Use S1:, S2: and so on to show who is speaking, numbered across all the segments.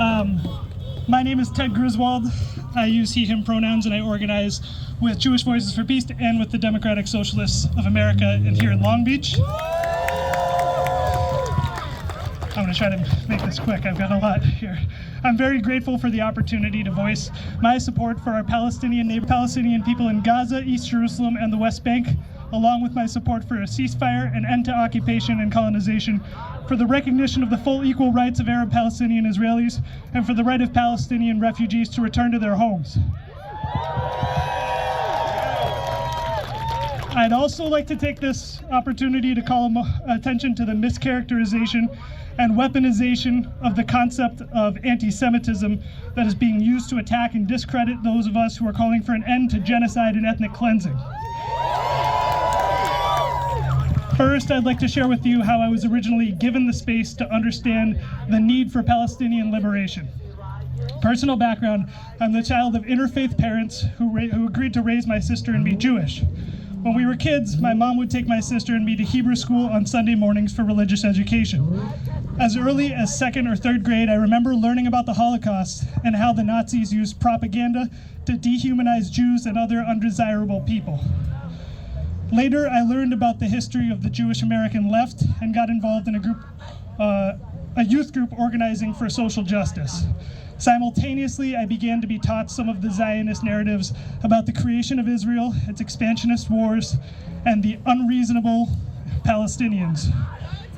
S1: My name is Ted Griswold. I use he, him pronouns, and I organize with Jewish Voices for Peace and with the Democratic Socialists of America and here in Long Beach. I'm going to try to make this quick. I've got a lot here. I'm very grateful for the opportunity to voice my support for our Palestinian people in Gaza, East Jerusalem, and the West Bank, along with my support for a ceasefire, an end to occupation and colonization, for the recognition of the full equal rights of Arab Palestinian Israelis, and for the right of Palestinian refugees to return to their homes. I'd also like to take this opportunity to call attention to the mischaracterization and weaponization of the concept of anti-Semitism that is being used to attack and discredit those of us who are calling for an end to genocide and ethnic cleansing. First, I'd like to share with you how I was originally given the space to understand the need for Palestinian liberation. Personal background: I'm the child of interfaith parents who agreed to raise my sister and me Jewish. When we were kids, my mom would take my sister and me to Hebrew school on Sunday mornings for religious education. As early as 2nd or 3rd grade, I remember learning about the Holocaust and how the Nazis used propaganda to dehumanize Jews and other undesirable people. Later, I learned about the history of the Jewish American left and got involved in a youth group organizing for social justice. Simultaneously, I began to be taught some of the Zionist narratives about the creation of Israel, its expansionist wars, and the unreasonable Palestinians,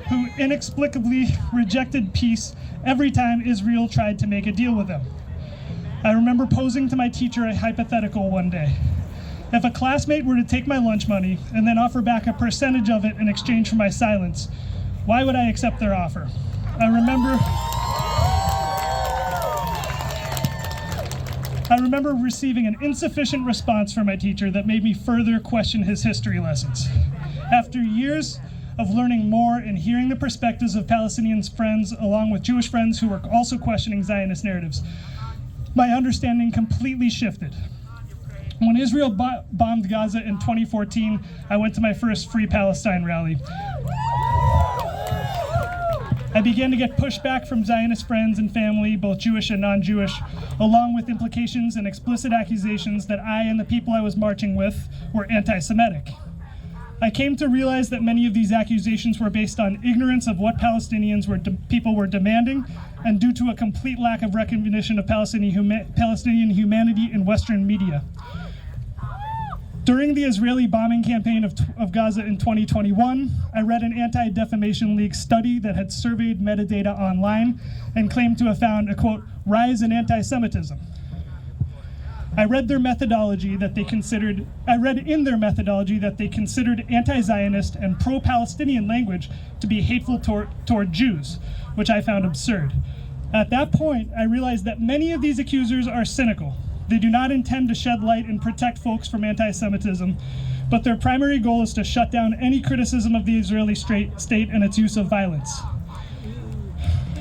S1: who inexplicably rejected peace every time Israel tried to make a deal with them. I remember posing to my teacher a hypothetical one day. If a classmate were to take my lunch money and then offer back a percentage of it in exchange for my silence, why would I accept their offer? I remember receiving an insufficient response from my teacher that made me further question his history lessons. After years of learning more and hearing the perspectives of Palestinian friends along with Jewish friends who were also questioning Zionist narratives, my understanding completely shifted. When Israel bombed Gaza in 2014, I went to my first Free Palestine rally. I began to get pushback from Zionist friends and family, both Jewish and non-Jewish, along with implications and explicit accusations that I and the people I was marching with were anti-Semitic. I came to realize that many of these accusations were based on ignorance of what people were demanding, and due to a complete lack of recognition of Palestinian humanity in Western media. During the Israeli bombing campaign of Gaza in 2021, I read an Anti-Defamation League study that had surveyed metadata online and claimed to have found a, quote, rise in anti-Semitism. I read in their methodology that they considered anti-Zionist and pro-Palestinian language to be hateful toward Jews, which I found absurd. At that point, I realized that many of these accusers are cynical. They do not intend to shed light and protect folks from anti-Semitism, but their primary goal is to shut down any criticism of the Israeli state and its use of violence.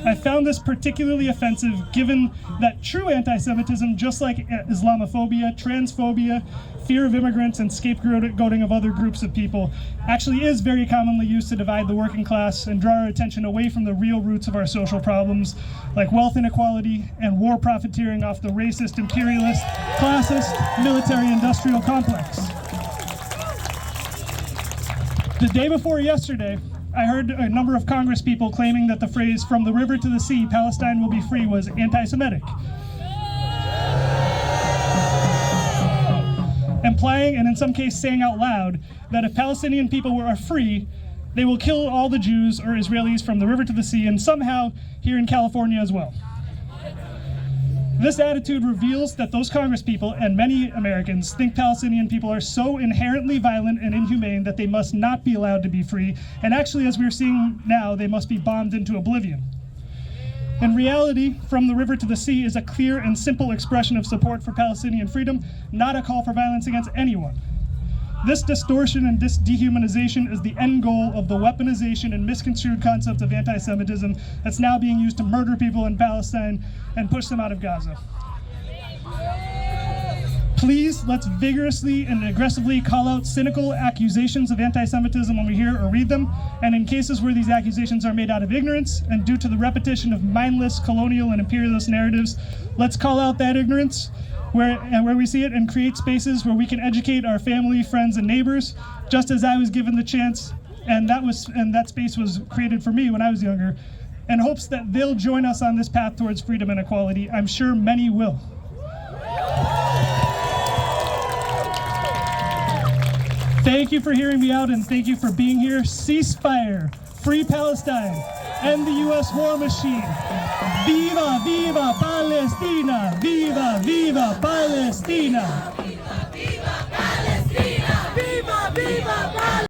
S1: I found this particularly offensive given that true anti-Semitism, just like Islamophobia, transphobia, fear of immigrants, and scapegoating of other groups of people, actually is very commonly used to divide the working class and draw our attention away from the real roots of our social problems, like wealth inequality and war profiteering off the racist, imperialist, classist, military-industrial complex. The day before yesterday, I heard a number of Congress people claiming that the phrase, "from the river to the sea, Palestine will be free," was anti-Semitic. Implying, and in some cases saying out loud, that if Palestinian people are free, they will kill all the Jews or Israelis from the river to the sea, and somehow here in California as well. This attitude reveals that those Congress people and many Americans think Palestinian people are so inherently violent and inhumane that they must not be allowed to be free, and actually, as we're seeing now, they must be bombed into oblivion. In reality, "from the river to the sea" is a clear and simple expression of support for Palestinian freedom, not a call for violence against anyone. This distortion and dehumanization is the end goal of the weaponization and misconstrued concept of anti-Semitism that's now being used to murder people in Palestine and push them out of Gaza. Please, let's vigorously and aggressively call out cynical accusations of anti-Semitism when we hear or read them, and in cases where these accusations are made out of ignorance and due to the repetition of mindless colonial and imperialist narratives, let's call out that ignorance where we see it and create spaces where we can educate our family, friends, and neighbors, just as I was given the chance, and that space was created for me when I was younger, in hopes that they'll join us on this path towards freedom and equality. I'm sure many will. Thank you for hearing me out, and thank you for being here. Ceasefire, free Palestine, end the US war machine. Viva, viva Palestina! Viva, viva Palestina!
S2: Viva, viva Palestina! Viva, viva Palestina!